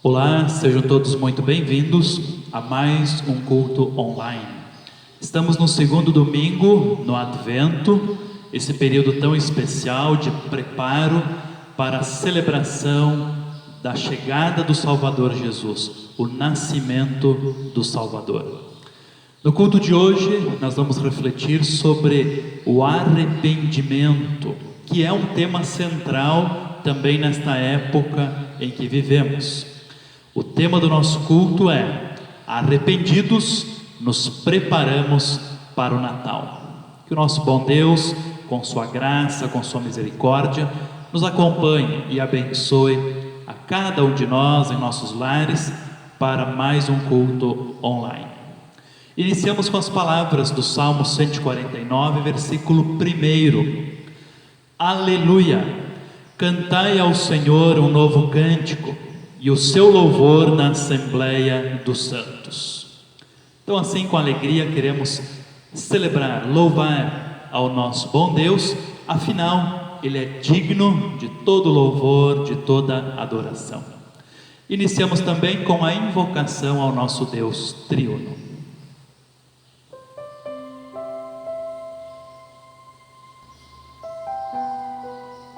Olá, sejam todos muito bem-vindos a mais um culto online. Estamos no segundo domingo no Advento, esse período tão especial de preparo para a celebração da chegada do Salvador Jesus, o nascimento do Salvador. No culto de hoje, nós vamos refletir sobre o arrependimento, que é um tema central também nesta época em que vivemos. O tema do nosso culto é: arrependidos, nos preparamos para o Natal. Que o nosso bom Deus, com sua graça, com sua misericórdia, nos acompanhe e abençoe a cada um de nós em nossos lares para mais um culto online. Iniciamos com as palavras do Salmo 149, versículo 1. Aleluia! Cantai ao Senhor um novo cântico, e o seu louvor na Assembleia dos Santos. Então, assim, com alegria, queremos celebrar, louvar ao nosso bom Deus, afinal, Ele é digno de todo louvor, de toda adoração. Iniciamos também com a invocação ao nosso Deus triuno.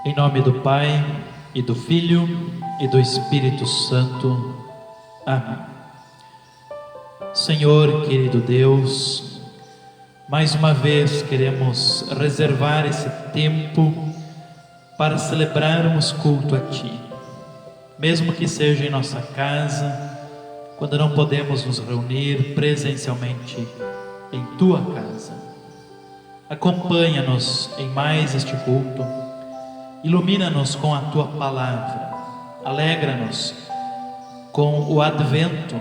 Em nome do Pai, e do Filho, e do Espírito Santo. Amém. Senhor, querido Deus, mais uma vez queremos reservar esse tempo para celebrarmos culto a Ti, mesmo que seja em nossa casa, quando não podemos nos reunir presencialmente em Tua casa. Acompanha-nos em mais este culto, ilumina-nos com a Tua palavra, alegra-nos com o advento,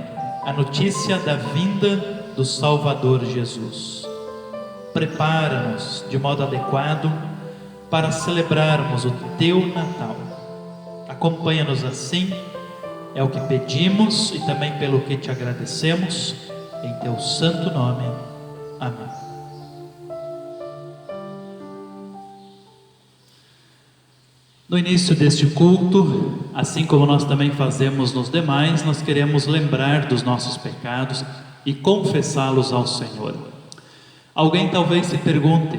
a notícia da vinda do Salvador Jesus. Prepara-nos de modo adequado para celebrarmos o Teu Natal. Acompanha-nos assim, é o que pedimos e também pelo que Te agradecemos, em Teu santo nome. Amém. No início deste culto, assim como nós também fazemos nos demais, nós queremos lembrar dos nossos pecados e confessá-los ao Senhor. Alguém talvez se pergunte: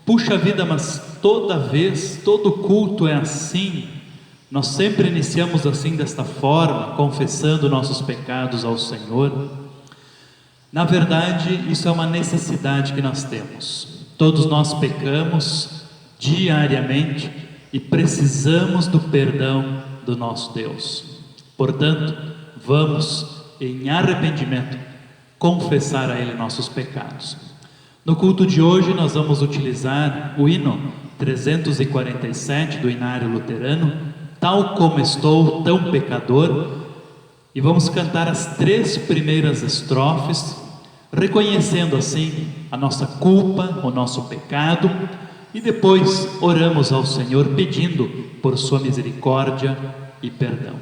puxa vida, mas toda vez, todo culto é assim? Nós sempre iniciamos assim, desta forma, confessando nossos pecados ao Senhor? Na verdade, isso é uma necessidade que nós temos. Todos nós pecamos diariamente e precisamos do perdão do nosso Deus. Portanto, vamos em arrependimento confessar a Ele nossos pecados. No culto de hoje nós vamos utilizar o hino 347 do Inário Luterano, Tal como estou, tão pecador, e vamos cantar as 3 primeiras estrofes, reconhecendo assim a nossa culpa, o nosso pecado, e depois oramos ao Senhor pedindo por sua misericórdia e perdão.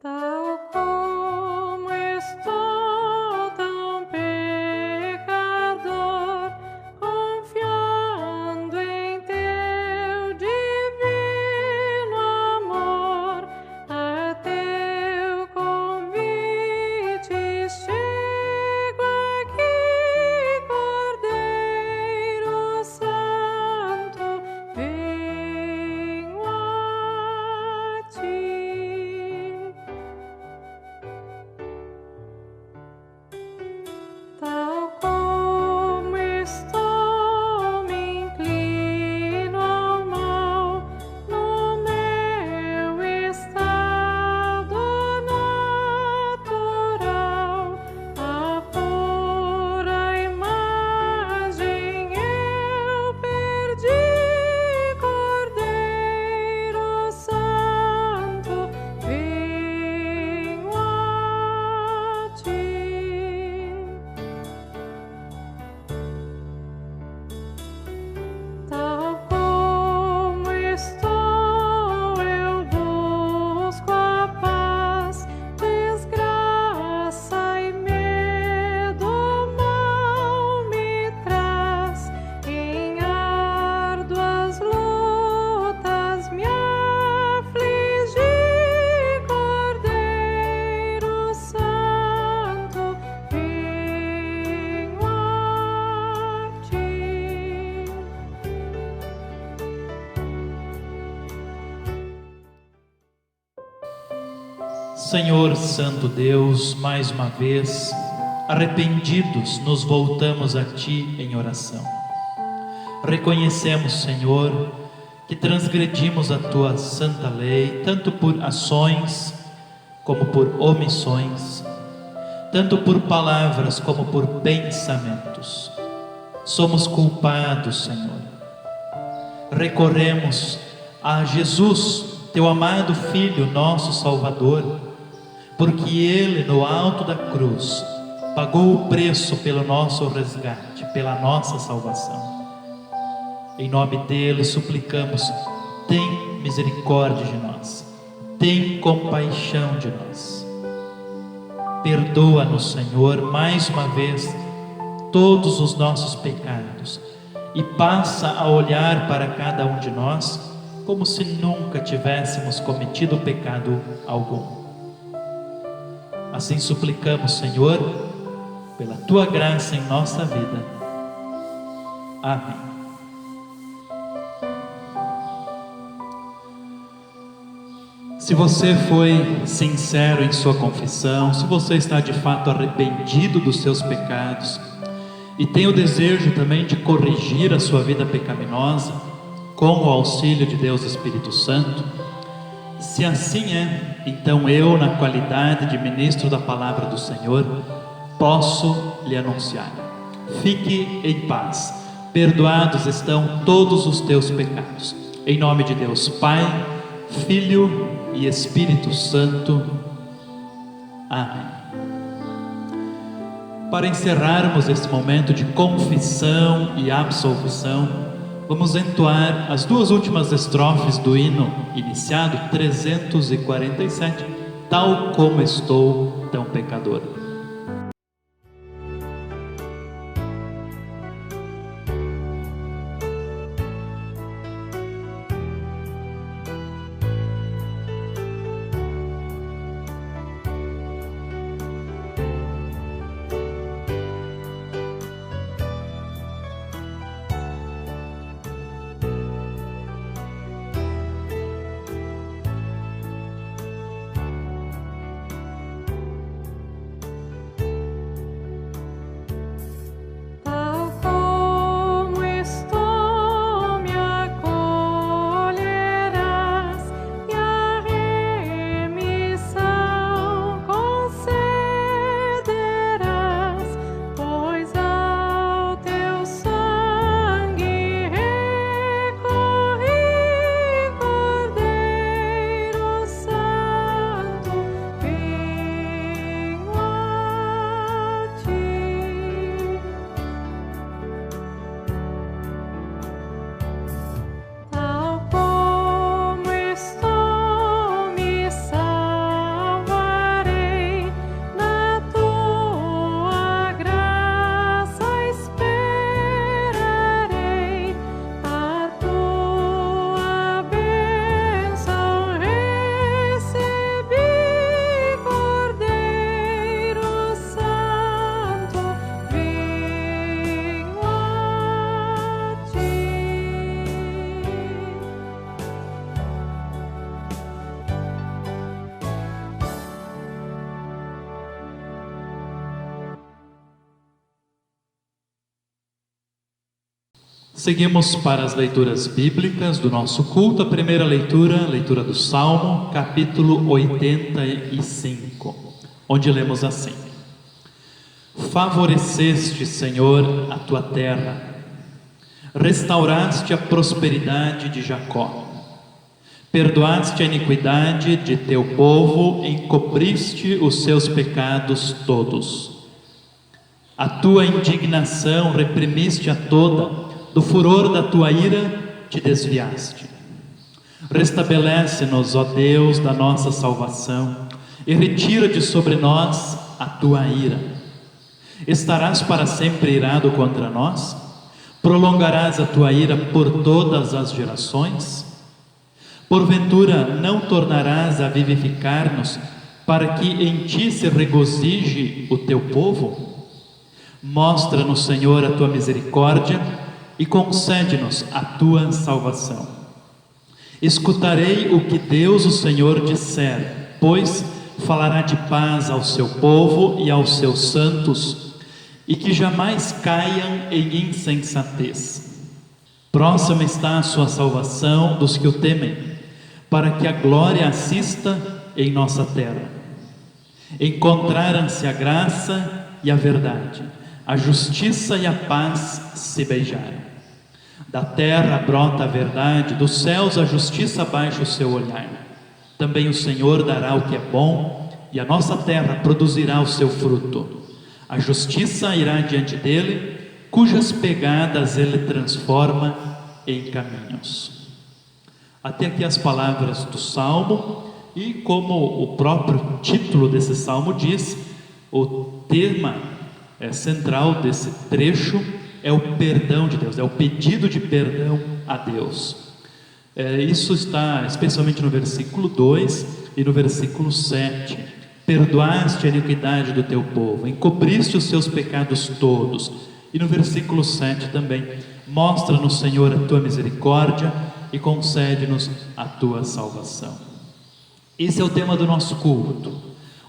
Tal como estou tão pecador, Senhor Santo Deus, mais uma vez, arrependidos, nos voltamos a Ti em oração. Reconhecemos, Senhor, que transgredimos a Tua santa lei, tanto por ações como por omissões, tanto por palavras como por pensamentos. Somos culpados, Senhor. Recorremos a Jesus, Teu amado Filho, nosso Salvador, porque Ele, no alto da cruz, pagou o preço pelo nosso resgate, pela nossa salvação. Em nome dEle suplicamos, tem misericórdia de nós, tem compaixão de nós. Perdoa-nos, Senhor, mais uma vez, todos os nossos pecados, e passa a olhar para cada um de nós, como se nunca tivéssemos cometido pecado algum. Assim suplicamos, Senhor, pela Tua graça em nossa vida. Amém. Se você foi sincero em sua confissão, se você está de fato arrependido dos seus pecados e tem o desejo também de corrigir a sua vida pecaminosa com o auxílio de Deus Espírito Santo, se assim é, então eu, na qualidade de ministro da Palavra do Senhor, posso lhe anunciar: fique em paz, perdoados estão todos os teus pecados. Em nome de Deus Pai, Filho e Espírito Santo. Amém. Para encerrarmos esse momento de confissão e absolvição, vamos entoar as duas últimas estrofes do hino iniciado 347, tal como estou, tão pecador. Seguimos para as leituras bíblicas do nosso culto. A primeira leitura, leitura do Salmo, capítulo 85, onde lemos assim: Favoreceste, Senhor, a tua terra, restauraste a prosperidade de Jacó, perdoaste a iniquidade de teu povo, encobriste os seus pecados todos. A tua indignação reprimiste a toda, do furor da tua ira te desviaste. Restabelece-nos, ó Deus da nossa salvação, e retira de sobre nós a tua ira. Estarás para sempre irado contra nós? Prolongarás a tua ira por todas as gerações? Porventura não tornarás a vivificar-nos, para que em ti se regozije o teu povo? Mostra-nos, Senhor, a tua misericórdia e concede-nos a tua salvação. Escutarei o que Deus, o Senhor, disser, pois falará de paz ao seu povo e aos seus santos, e que jamais caiam em insensatez. Próxima está a sua salvação dos que o temem, para que a glória assista em nossa terra. Encontraram-se a graça e a verdade, a justiça e a paz se beijaram. Da terra brota a verdade, dos céus a justiça baixa o seu olhar. Também o Senhor dará o que é bom, e a nossa terra produzirá o seu fruto. A justiça irá diante dele, cujas pegadas ele transforma em caminhos. Até aqui as palavras do Salmo, e como o próprio título desse Salmo diz, o tema central desse trecho é o perdão de Deus, é o pedido de perdão a Deus. Isso está especialmente no versículo 2 e no versículo 7. Perdoaste a iniquidade do teu povo, encobriste os seus pecados todos. E no versículo 7 também, mostra-nos, Senhor, a tua misericórdia e concede-nos a tua salvação. Esse é o tema do nosso culto,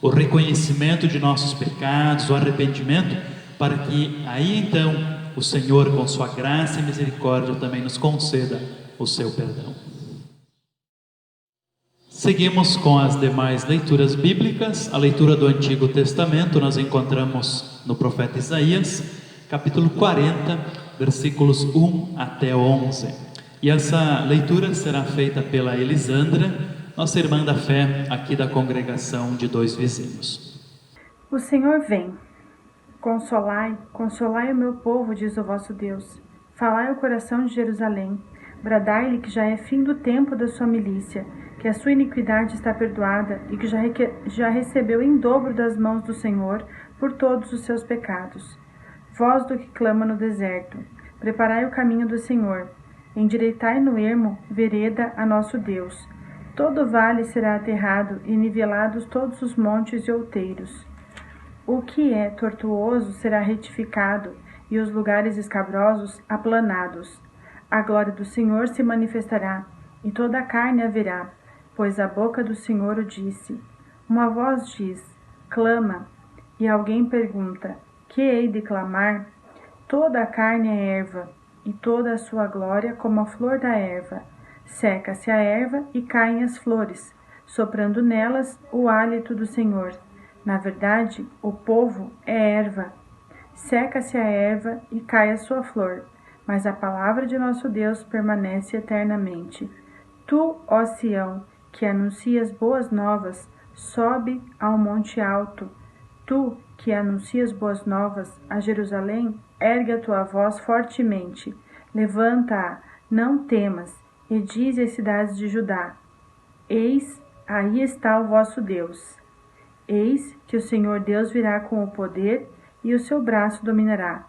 o reconhecimento de nossos pecados, o arrependimento, para que aí então o Senhor, com sua graça e misericórdia, também nos conceda o seu perdão. Seguimos com as demais leituras bíblicas. A leitura do Antigo Testamento nós encontramos no profeta Isaías, capítulo 40, versículos 1 até 11. E essa leitura será feita pela Elisandra, nossa irmã da fé aqui da congregação de Dois Vizinhos. O Senhor vem. Consolai, consolai o meu povo, diz o vosso Deus. Falai ao coração de Jerusalém. Bradai-lhe que já é fim do tempo da sua milícia, que a sua iniquidade está perdoada e que já recebeu em dobro das mãos do Senhor por todos os seus pecados. Voz do que clama no deserto, preparai o caminho do Senhor, endireitai no ermo vereda a nosso Deus. Todo vale será aterrado e nivelados todos os montes e outeiros. O que é tortuoso será retificado e os lugares escabrosos aplanados. A glória do Senhor se manifestará e toda a carne a verá, pois a boca do Senhor o disse. Uma voz diz, clama, e alguém pergunta, que hei de clamar? Toda a carne é erva, e toda a sua glória como a flor da erva. Seca-se a erva e caem as flores, soprando nelas o hálito do Senhor. Na verdade, o povo é erva. Seca-se a erva e cai a sua flor, mas a palavra de nosso Deus permanece eternamente. Tu, ó Sião, que anuncias boas novas, sobe ao monte alto. Tu, que anuncias boas novas a Jerusalém, ergue a tua voz fortemente. Levanta-a, não temas, e dize às cidades de Judá: Eis, aí está o vosso Deus. Eis que o Senhor Deus virá com o poder e o seu braço dominará.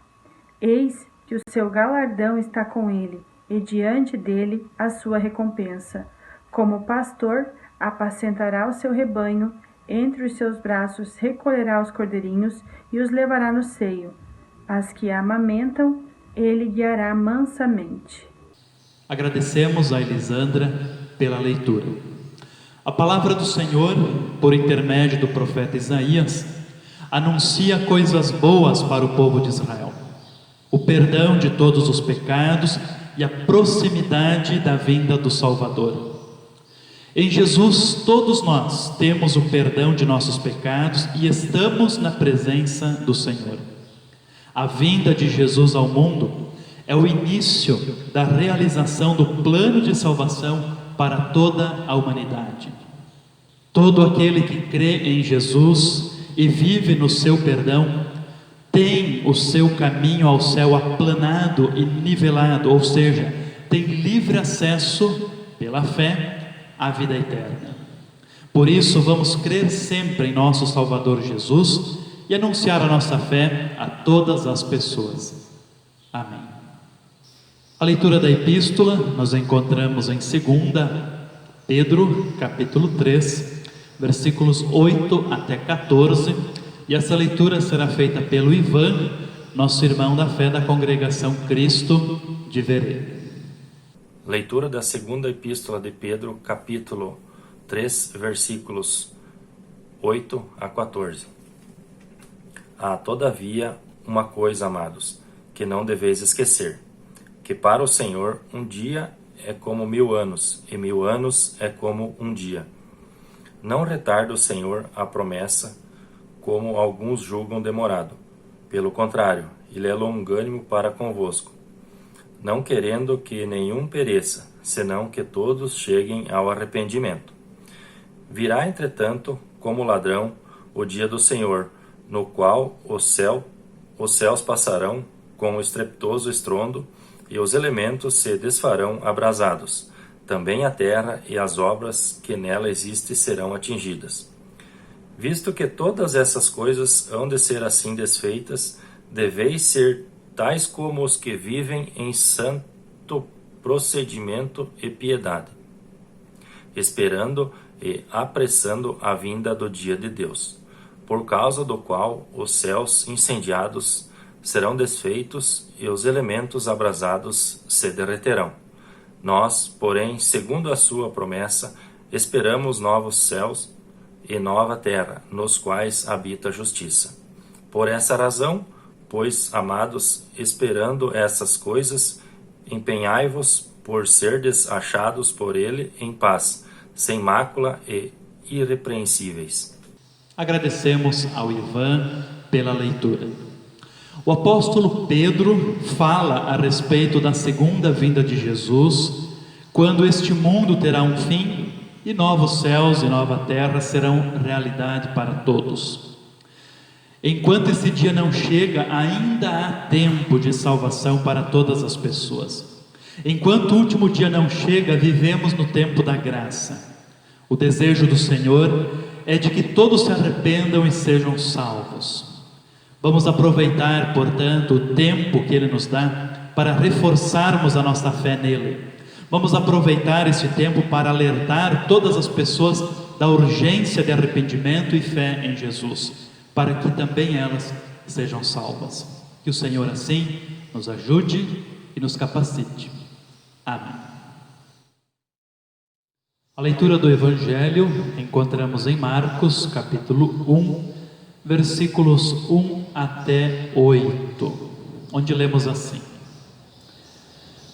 Eis que o seu galardão está com ele, e diante dele a sua recompensa. Como pastor, apacentará o seu rebanho, entre os seus braços recolherá os cordeirinhos e os levará no seio. As que amamentam, ele guiará mansamente. Agradecemos a Elisandra pela leitura. A palavra do Senhor, por intermédio do profeta Isaías, anuncia coisas boas para o povo de Israel: o perdão de todos os pecados e a proximidade da vinda do Salvador. Em Jesus, todos nós temos o perdão de nossos pecados e estamos na presença do Senhor. A vinda de Jesus ao mundo é o início da realização do plano de salvação para toda a humanidade. Todo aquele que crê em Jesus e vive no seu perdão tem o seu caminho ao céu aplanado e nivelado, ou seja, tem livre acesso pela fé à vida eterna. Por isso, vamos crer sempre em nosso Salvador Jesus e anunciar a nossa fé a todas as pessoas. Amém. A leitura da epístola nós encontramos em 2 Pedro, capítulo 3, versículos 8 até 14, e essa leitura será feita pelo Ivan, nosso irmão da fé da congregação Cristo de Verê. Leitura da segunda epístola de Pedro, capítulo 3, versículos 8 a 14. Há, todavia, uma coisa, amados, que não deveis esquecer, que para o Senhor um dia é como 1000 anos, e 1000 anos é como um dia. Não retarda o Senhor a promessa, como alguns julgam demorado. Pelo contrário, ele é longânimo para convosco, não querendo que nenhum pereça, senão que todos cheguem ao arrependimento. Virá, entretanto, como ladrão, o dia do Senhor, no qual os céus passarão com um estrepitoso estrondo, e os elementos se desfarão abrasados. Também a terra e as obras que nela existem serão atingidas. Visto que todas essas coisas hão de ser assim desfeitas, deveis ser tais como os que vivem em santo procedimento e piedade, esperando e apressando a vinda do dia de Deus, por causa do qual os céus incendiados serão desfeitos e os elementos abrasados se derreterão. Nós, porém, segundo a sua promessa, esperamos novos céus e nova terra, nos quais habita a justiça. Por essa razão, pois, amados, esperando essas coisas, empenhai-vos por serdes achados por ele em paz, sem mácula e irrepreensíveis. Agradecemos ao Ivan pela leitura. O apóstolo Pedro fala a respeito da segunda vinda de Jesus, quando este mundo terá um fim e novos céus e nova terra serão realidade para todos. Enquanto esse dia não chega, ainda há tempo de salvação para todas as pessoas. Enquanto o último dia não chega, vivemos no tempo da graça. O desejo do Senhor é de que todos se arrependam e sejam salvos. Vamos aproveitar, portanto, o tempo que Ele nos dá para reforçarmos a nossa fé nele. Vamos aproveitar esse tempo para alertar todas as pessoas da urgência de arrependimento e fé em Jesus, para que também elas sejam salvas. Que o Senhor assim nos ajude e nos capacite. Amém. A leitura do Evangelho encontramos em Marcos, capítulo 1, versículos 1 até 8, onde lemos assim: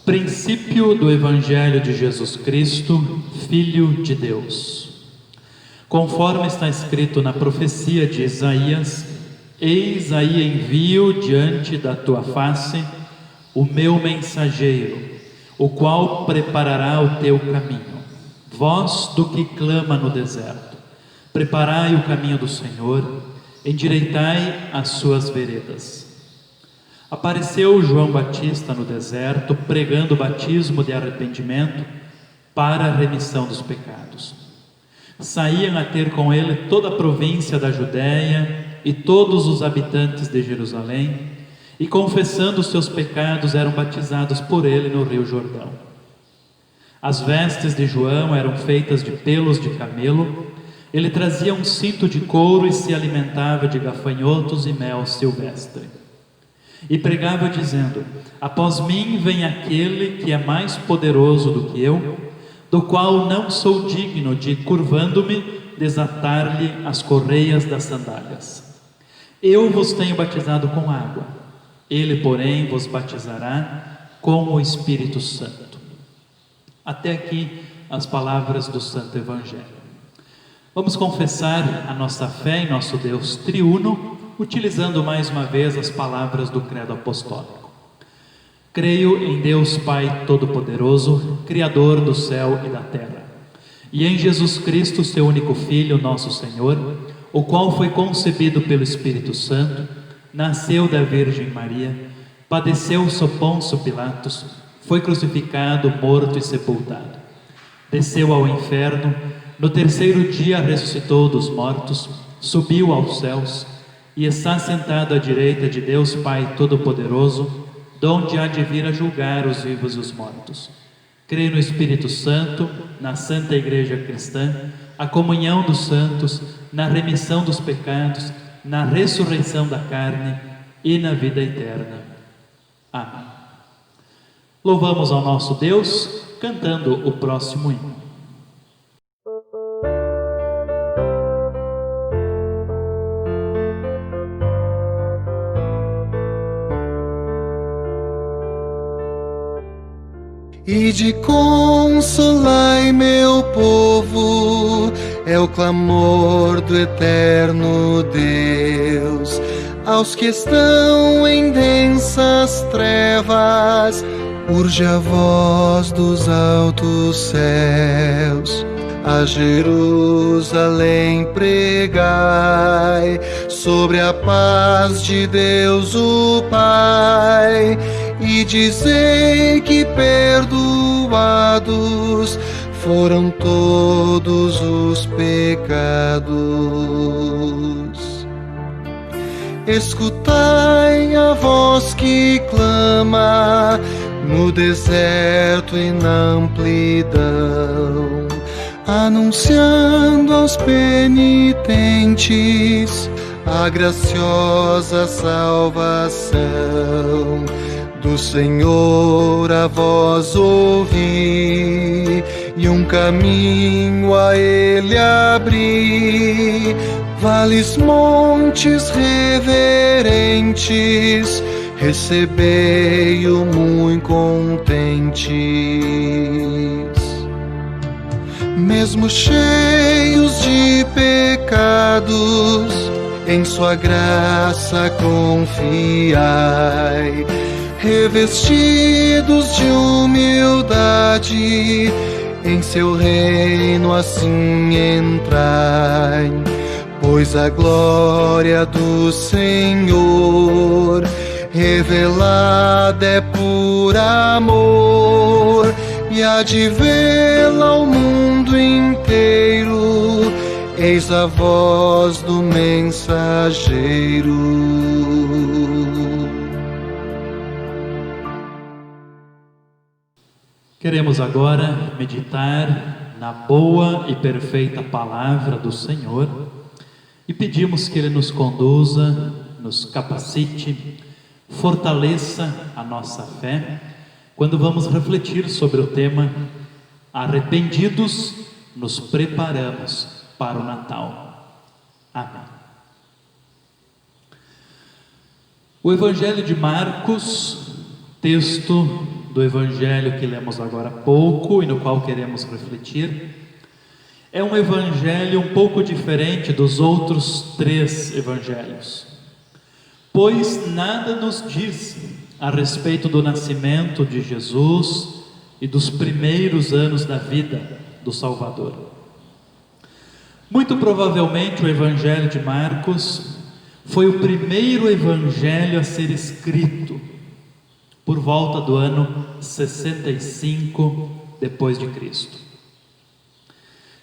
Princípio do Evangelho de Jesus Cristo, Filho de Deus. Conforme está escrito na profecia de Isaías: Eis aí envio diante da tua face o meu mensageiro, o qual preparará o teu caminho. Voz do que clama no deserto: preparai o caminho do Senhor, endireitai as suas veredas. Apareceu João Batista no deserto, pregando o batismo de arrependimento para a remissão dos pecados. Saíam a ter com ele toda a província da Judéia e todos os habitantes de Jerusalém, e confessando os seus pecados eram batizados por ele no rio Jordão. As vestes de João eram feitas de pelos de camelo. Ele trazia um cinto de couro e se alimentava de gafanhotos e mel silvestre. E pregava dizendo: após mim vem aquele que é mais poderoso do que eu, do qual não sou digno de, curvando-me, desatar-lhe as correias das sandálias. Eu vos tenho batizado com água, ele, porém, vos batizará com o Espírito Santo. Até aqui as palavras do Santo Evangelho. Vamos confessar a nossa fé em nosso Deus triuno, utilizando mais uma vez as palavras do Credo Apostólico. Creio em Deus Pai Todo-Poderoso, Criador do céu e da terra, e em Jesus Cristo, seu único Filho, nosso Senhor, o qual foi concebido pelo Espírito Santo, nasceu da Virgem Maria, padeceu sob Pôncio Pilatos, foi crucificado, morto e sepultado. Desceu ao inferno, no terceiro dia ressuscitou dos mortos, subiu aos céus e está sentado à direita de Deus Pai Todo-Poderoso, donde há de vir a julgar os vivos e os mortos. Creio no Espírito Santo, na Santa Igreja Cristã, a comunhão dos santos, na remissão dos pecados, na ressurreição da carne e na vida eterna. Amém. Louvamos ao nosso Deus, cantando o próximo hino. Ide consolai meu povo, é o clamor do eterno Deus. Aos que estão em densas trevas, urge a voz dos altos céus. A Jerusalém pregai, sobre a paz de Deus o Pai, e dizei que perdoados foram todos os pecados. Escutai a voz que clama no deserto e na amplidão, anunciando aos penitentes a graciosa salvação. Do Senhor a voz ouvi, e um caminho a Ele abri. Vales, montes reverentes, recebei-o muito contentes. Mesmo cheios de pecados, em sua graça confiai. Revestidos de humildade, em seu reino assim entrai. Pois a glória do Senhor revelada é por amor, e há de vê-la ao mundo inteiro. Eis a voz do mensageiro. Queremos agora meditar na boa e perfeita palavra do Senhor e pedimos que Ele nos conduza, nos capacite, fortaleça a nossa fé quando vamos refletir sobre o tema Arrependidos, nos preparamos para o Natal. Amém. O Evangelho de Marcos, texto do Evangelho que lemos agora há pouco e no qual queremos refletir, é um Evangelho um pouco diferente dos outros 3 Evangelhos, pois nada nos diz a respeito do nascimento de Jesus e dos primeiros anos da vida do Salvador. Muito provavelmente o Evangelho de Marcos foi o primeiro Evangelho a ser escrito por volta do ano 65 depois de Cristo.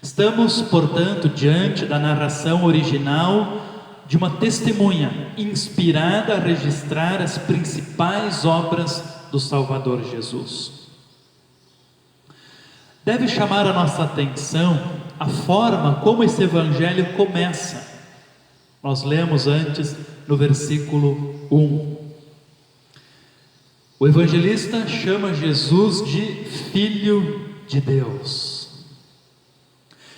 Estamos, portanto, diante da narração original de uma testemunha inspirada a registrar as principais obras do Salvador Jesus. Deve chamar a nossa atenção a forma como esse evangelho começa. Nós lemos antes no versículo 1. O evangelista chama Jesus de Filho de Deus.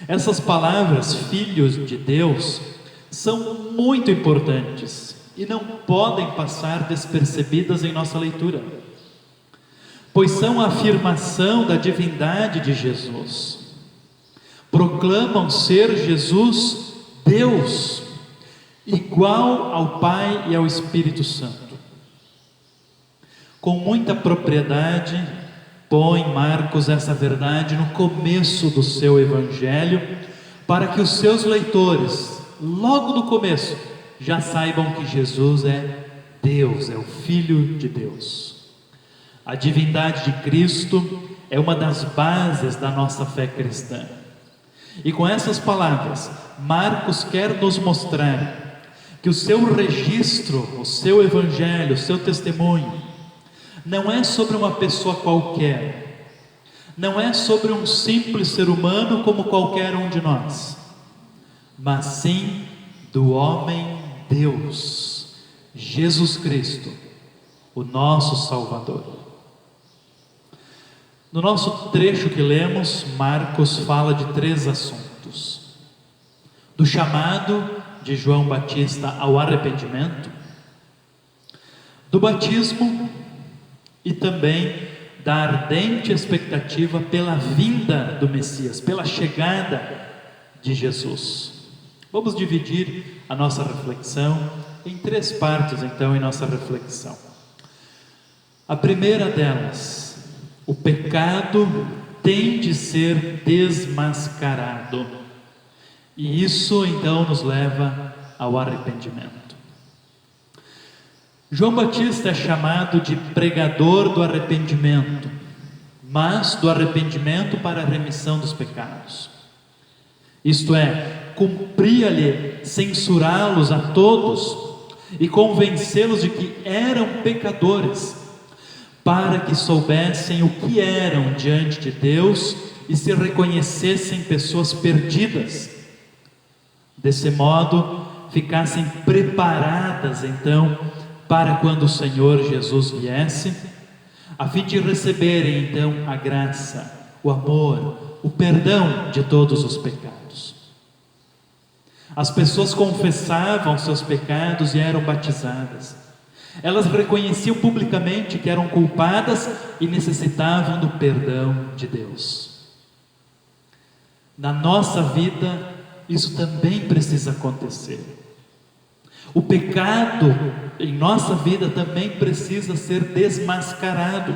Essas palavras, filhos de Deus, são muito importantes e não podem passar despercebidas em nossa leitura, pois são a afirmação da divindade de Jesus. Proclamam ser Jesus Deus, igual ao Pai e ao Espírito Santo. Com muita propriedade, põe Marcos essa verdade no começo do seu evangelho, para que os seus leitores, logo no começo, já saibam que Jesus é Deus, é o Filho de Deus. A divindade de Cristo é uma das bases da nossa fé cristã. E com essas palavras, Marcos quer nos mostrar que o seu registro, o seu evangelho, o seu testemunho, não é sobre uma pessoa qualquer, não é sobre um simples ser humano como qualquer um de nós, mas sim do homem Deus, Jesus Cristo, o nosso Salvador. No nosso trecho que lemos, Marcos fala de 3 assuntos: do chamado de João Batista ao arrependimento, do batismo e também da ardente expectativa pela vinda do Messias, pela chegada de Jesus. Vamos dividir a nossa reflexão em 3 partes, então, em nossa reflexão. A primeira delas, o pecado tem de ser desmascarado, e isso então nos leva ao arrependimento. João Batista é chamado de pregador do arrependimento, mas do arrependimento para a remissão dos pecados. Isto é, cumpria-lhe censurá-los a todos e convencê-los de que eram pecadores, para que soubessem o que eram diante de Deus e se reconhecessem pessoas perdidas. Desse modo, ficassem preparadas então para quando o Senhor Jesus viesse, a fim de receberem então a graça, o amor, o perdão de todos os pecados. As pessoas confessavam seus pecados e eram batizadas. Elas reconheciam publicamente que eram culpadas e necessitavam do perdão de Deus. Na nossa vida, isso também precisa acontecer. O pecado em nossa vida também precisa ser desmascarado.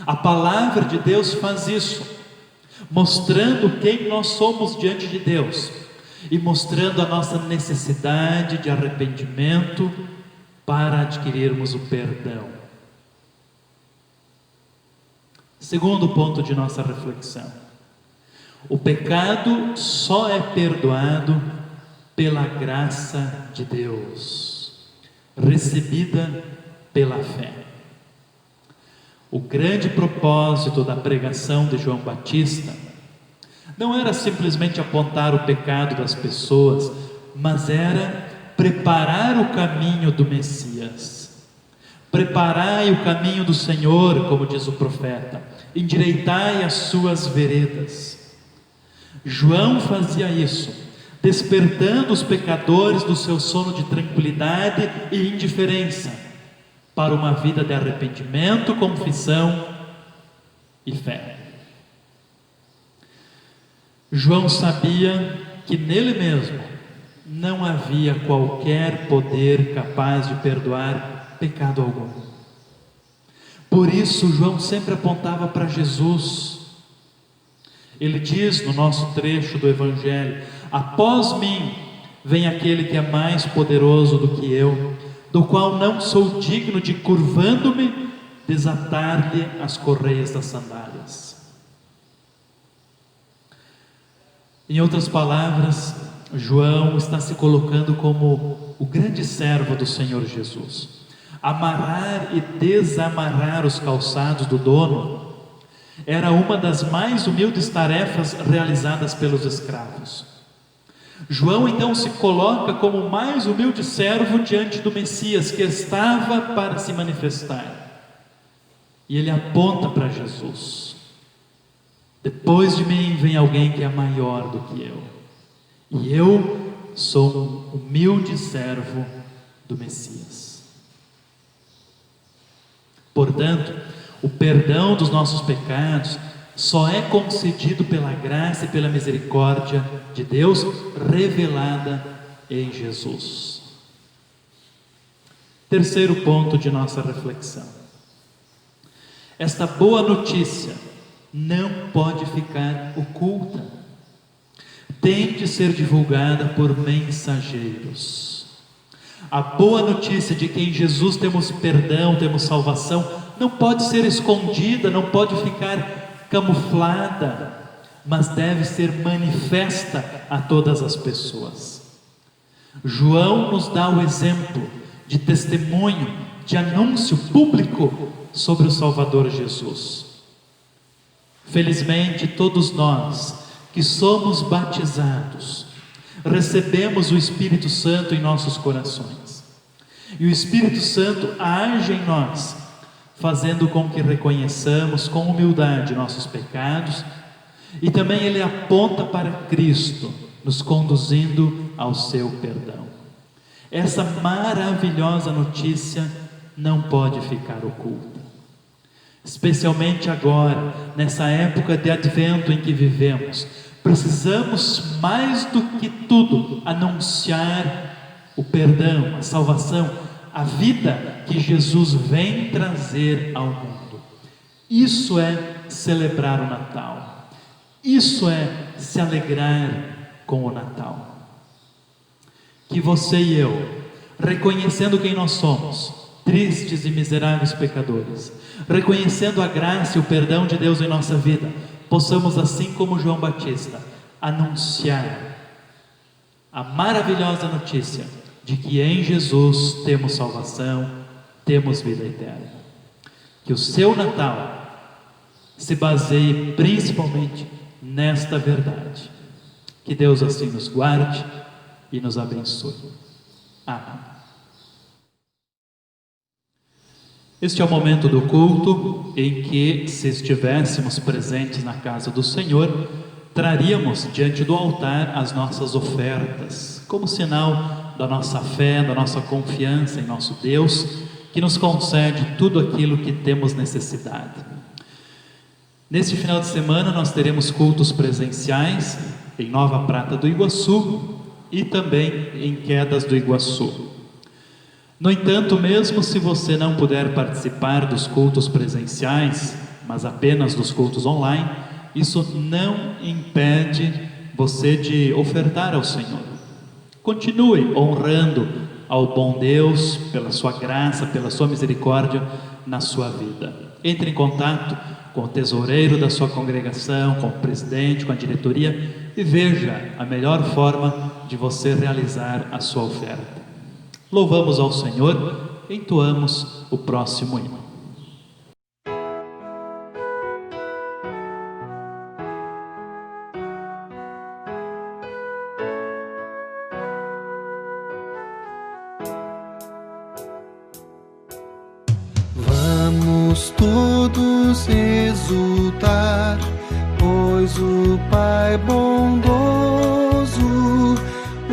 A palavra de Deus faz isso, mostrando quem nós somos diante de Deus e mostrando a nossa necessidade de arrependimento para adquirirmos o perdão. Segundo ponto de nossa reflexão: o pecado só é perdoado pela graça de Deus, recebida pela fé. O grande propósito da pregação de João Batista não era simplesmente apontar o pecado das pessoas, mas era preparar o caminho do Messias. Preparai o caminho do Senhor, como diz o profeta, endireitai as suas veredas. João fazia isso, despertando os pecadores do seu sono de tranquilidade e indiferença para uma vida de arrependimento, confissão e fé. João sabia que nele mesmo não havia qualquer poder capaz de perdoar pecado algum. Por isso, João sempre apontava para Jesus. Ele diz no nosso trecho do Evangelho: após mim vem aquele que é mais poderoso do que eu, do qual não sou digno de, curvando-me, desatar-lhe as correias das sandálias. Em outras palavras, João está se colocando como o grande servo do Senhor Jesus. Amarrar e desamarrar os calçados do dono era uma das mais humildes tarefas realizadas pelos escravos. João então se coloca como o mais humilde servo diante do Messias que estava para se manifestar. E ele aponta para Jesus: depois de mim vem alguém que é maior do que eu, e eu sou um humilde servo do Messias. Portanto, o perdão dos nossos pecados só é concedido pela graça e pela misericórdia de Deus revelada em Jesus. Terceiro ponto de nossa reflexão: esta boa notícia não pode ficar oculta, tem de ser divulgada por mensageiros. A boa notícia de que em Jesus temos perdão, temos salvação, não pode ser escondida, não pode ficar camuflada, mas deve ser manifesta a todas as pessoas. João nos dá o exemplo de testemunho, de anúncio público sobre o Salvador Jesus. Felizmente, todos nós que somos batizados, recebemos o Espírito Santo em nossos corações, e o Espírito Santo age em nós, fazendo com que reconheçamos com humildade nossos pecados, e também ele aponta para Cristo, nos conduzindo ao seu perdão. Essa maravilhosa notícia não pode ficar oculta. especialmente agora, nessa época de advento em que vivemos. Precisamos mais do que tudo anunciar o perdão, a salvação, a vida que Jesus vem trazer ao mundo. Isso é celebrar o Natal. Isso é se alegrar com o Natal. Que você e eu, reconhecendo quem nós somos, tristes e miseráveis pecadores, reconhecendo a graça e o perdão de Deus em nossa vida, possamos, assim como João Batista, anunciar a maravilhosa notícia de que em Jesus temos salvação, temos vida eterna. Que o seu Natal se baseie principalmente nesta verdade. Que Deus assim nos guarde e nos abençoe. Amém. Este é o momento do culto em que, se estivéssemos presentes na casa do Senhor, traríamos diante do altar as nossas ofertas, como sinal da nossa fé, da nossa confiança em nosso Deus, que nos concede tudo aquilo que temos necessidade. Neste final de semana nós teremos cultos presenciais em Nova Prata do Iguaçu e também em Quedas do Iguaçu. No entanto, mesmo se você não puder participar dos cultos presenciais, mas apenas dos cultos online, isso não impede você de ofertar ao Senhor. Continue honrando ao bom Deus pela sua graça, pela sua misericórdia na sua vida. Entre em contato com o tesoureiro da sua congregação, com o presidente, com a diretoria e veja a melhor forma de você realizar a sua oferta. Louvamos ao Senhor, entoamos o próximo hino. Vamos todos exultar, pois o Pai bondoso,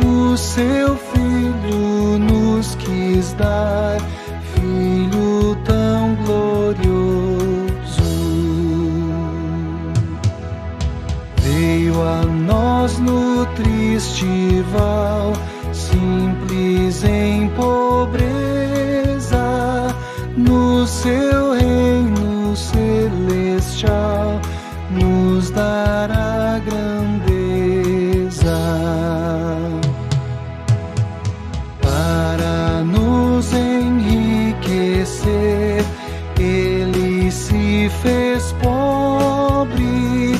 o seu Filho nos quis dar, Filho tão glorioso. Veio a nós no triste val, simples em pobreza, no seu reino celestial nos dará grandeza. Para nos enriquecer, ele se fez pobre.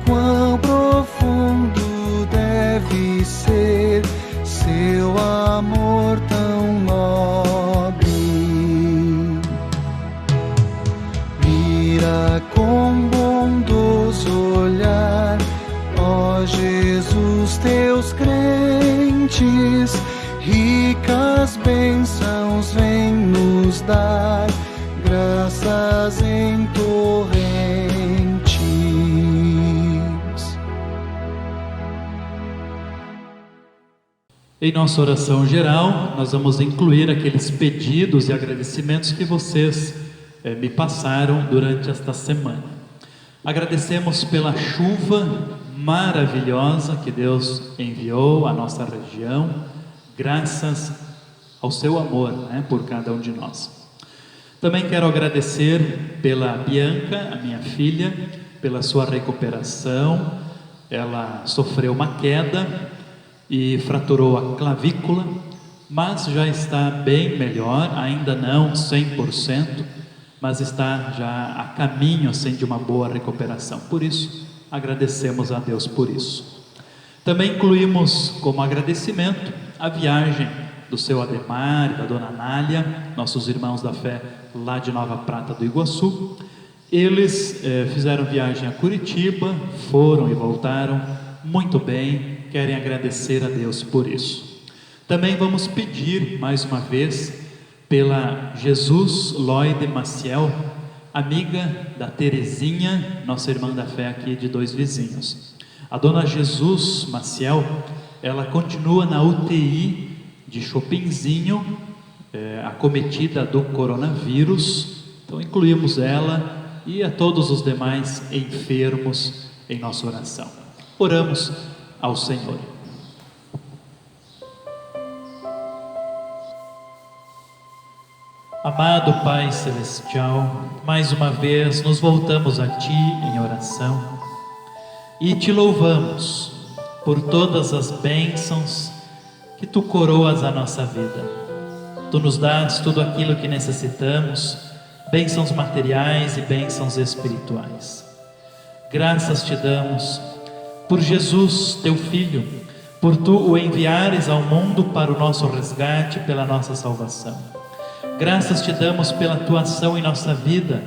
Quão profundo deve ser seu amor tão nobre. Mira com bondoso olhar, ó Jesus, teus crentes, ricas bênçãos vem nos dar, graças em torrentes. Em nossa oração geral, nós vamos incluir aqueles pedidos e agradecimentos que vocês me passaram durante esta semana. Agradecemos pela chuva maravilhosa que Deus enviou à nossa região, graças ao seu amor, por cada um de nós. Também quero agradecer pela Bianca, a minha filha, pela sua recuperação. Ela sofreu uma queda e fraturou a clavícula, mas já está bem melhor, ainda não 100%, mas está já a caminho assim, de uma boa recuperação. Por isso, agradecemos a Deus por isso. Também incluímos como agradecimento a viagem do seu Ademar e da dona Nália, nossos irmãos da fé lá de Nova Prata do Iguaçu. Eles fizeram viagem a Curitiba, foram e voltaram muito bem, querem agradecer a Deus por isso. Também vamos pedir mais uma vez pela Jesus Lloyd Maciel, amiga da Terezinha, nossa irmã da fé aqui de Dois Vizinhos. A dona Jesus Maciel, ela continua na UTI de Chopinzinho, acometida do coronavírus. Então incluímos ela e a todos os demais enfermos em nossa oração. Oramos ao Senhor. Amado Pai Celestial, mais uma vez nos voltamos a Ti em oração e Te louvamos por todas as bênçãos que Tu coroas a nossa vida. Tu nos dás tudo aquilo que necessitamos, bênçãos materiais e bênçãos espirituais. Graças Te damos por Jesus, Teu Filho, por Tu o enviares ao mundo para o nosso resgate, pela nossa salvação. Graças Te damos pela Tua ação em nossa vida,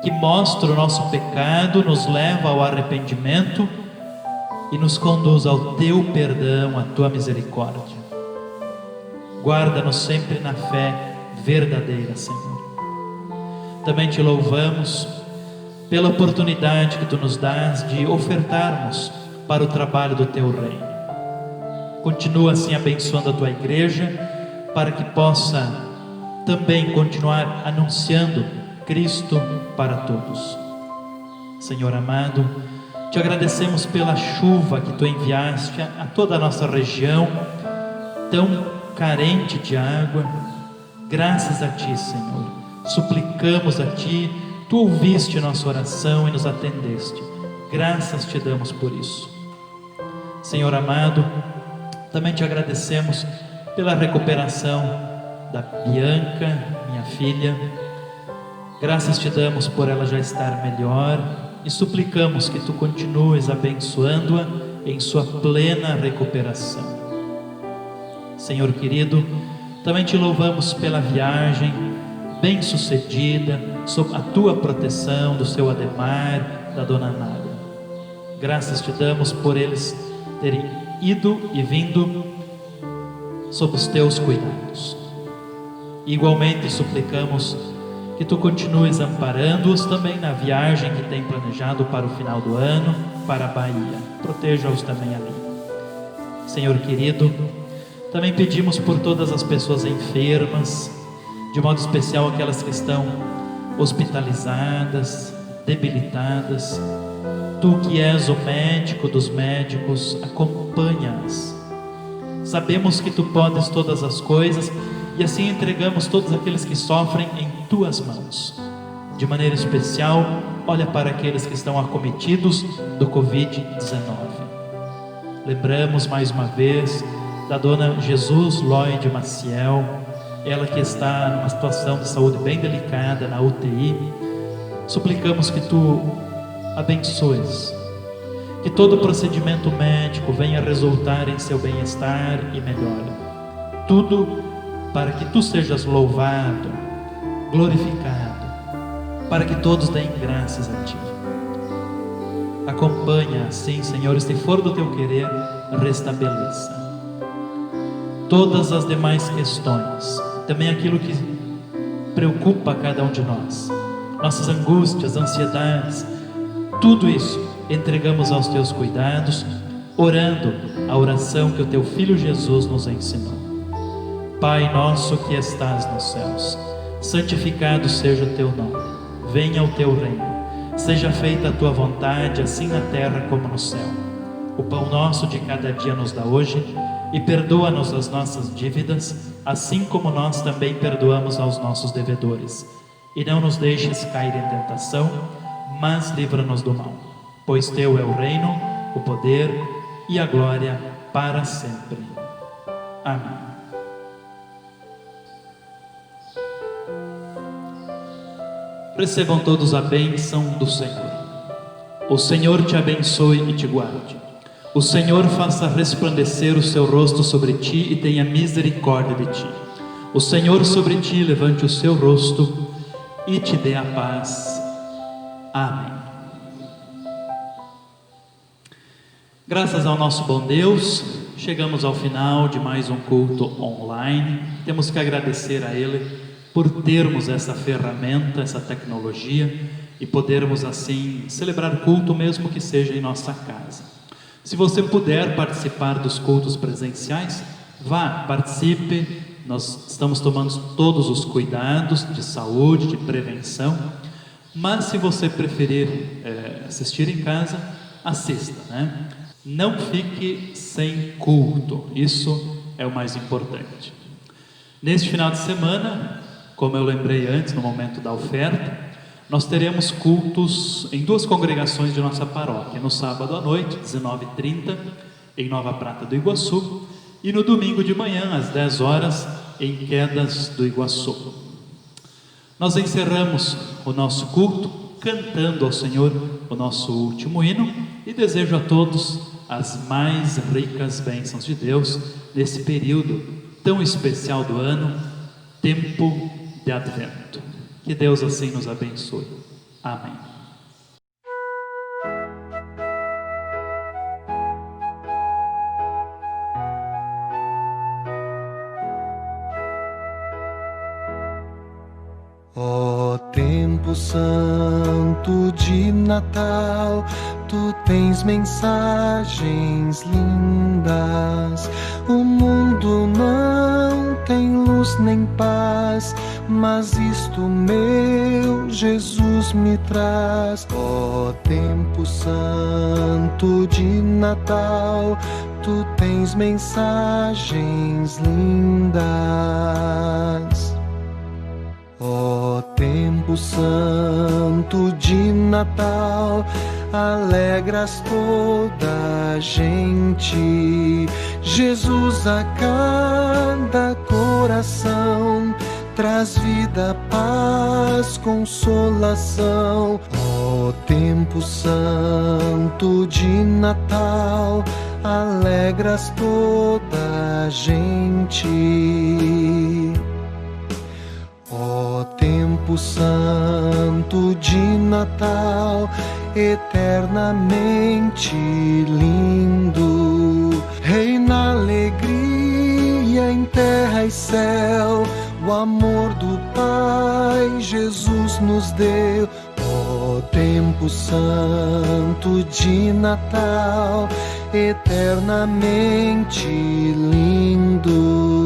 que mostra o nosso pecado, nos leva ao arrependimento e nos conduz ao Teu perdão, à Tua misericórdia. Guarda-nos sempre na fé verdadeira, Senhor. Também Te louvamos pela oportunidade que Tu nos dás de ofertarmos para o trabalho do Teu reino. Continua assim abençoando a Tua igreja, para que possa também continuar anunciando Cristo para todos. Senhor amado, Te agradecemos pela chuva que Tu enviaste a toda a nossa região, tão carente de água. Graças a Ti, Senhor, suplicamos a Ti, Tu ouviste nossa oração e nos atendeste. Graças Te damos por isso. Senhor amado, também Te agradecemos pela recuperação da Bianca, minha filha. Graças Te damos por ela já estar melhor e suplicamos que Tu continues abençoando-a em sua plena recuperação. Senhor querido, também Te louvamos pela viagem bem sucedida, sob a Tua proteção, do seu Ademar, da Dona Nádia. Graças Te damos por eles terem ido e vindo sob os Teus cuidados. Igualmente suplicamos que Tu continues amparando-os também na viagem que tem planejado para o final do ano, para a Bahia. Proteja-os também ali. Senhor querido, também pedimos por todas as pessoas enfermas, de modo especial aquelas que estão hospitalizadas, debilitadas. Tu que és o médico dos médicos, acompanha-as. Sabemos que Tu podes todas as coisas e assim entregamos todos aqueles que sofrem em Tuas mãos. De maneira especial, olha para aqueles que estão acometidos do Covid-19. Lembramos mais uma vez da Dona Jesus Lloyd Maciel, ela que está numa situação de saúde bem delicada na UTI. Suplicamos que Tu abençoes, que todo procedimento médico venha resultar em seu bem-estar e melhora. Tudo para que Tu sejas louvado, glorificado, para que todos deem graças a Ti. Acompanha assim, Senhor, se for do Teu querer, restabeleça todas as demais questões, também aquilo que preocupa a cada um de nós, nossas angústias, ansiedades, tudo isso entregamos aos Teus cuidados, orando a oração que o Teu Filho Jesus nos ensinou. Pai nosso que estás nos céus, santificado seja o Teu nome, venha o Teu reino, seja feita a Tua vontade, assim na terra como no céu. O pão nosso de cada dia nos dá hoje, e perdoa-nos as nossas dívidas, assim como nós também perdoamos aos nossos devedores. E não nos deixes cair em tentação, mas livra-nos do mal. Pois Teu é o reino, o poder e a glória para sempre. Amém. Recebam todos a bênção do Senhor. O Senhor te abençoe e te guarde. O Senhor faça resplandecer o seu rosto sobre ti e tenha misericórdia de ti. O Senhor sobre ti levante o seu rosto e te dê a paz. Amém. Graças ao nosso bom Deus, chegamos ao final de mais um culto online. Temos que agradecer a Ele por termos essa ferramenta, essa tecnologia e podermos assim celebrar o culto mesmo que seja em nossa casa. Se você puder participar dos cultos presenciais, vá, participe. Nós estamos tomando todos os cuidados de saúde, de prevenção, Mas se você preferir assistir em casa, assista, né? Não fique sem culto, isso é o mais importante. Neste final de semana, como eu lembrei antes, no momento da oferta, nós teremos cultos em 2 congregações de nossa paróquia, no sábado à noite, 19h30, em Nova Prata do Iguaçu, e no domingo de manhã, às 10 horas, em Quedas do Iguaçu. Nós encerramos o nosso culto cantando ao Senhor o nosso último hino e desejo a todos as mais ricas bênçãos de Deus nesse período tão especial do ano, tempo de Advento. Que Deus assim nos abençoe. Amém. Ó tempo santo de Natal, tu tens mensagens lindas. O mundo não tem luz nem paz, mas isto meu Jesus me traz. Ó tempo santo de Natal, tu tens mensagens lindas. Ó tempo santo de Natal, alegras toda a gente. Jesus a cada coração traz vida, paz, consolação. Ó tempo santo de Natal, alegras toda a gente. Ó tempo santo de Natal, eternamente lindo, reina alegria em terra e céu, o amor do Pai Jesus nos deu. Ó tempo santo de Natal, eternamente lindo.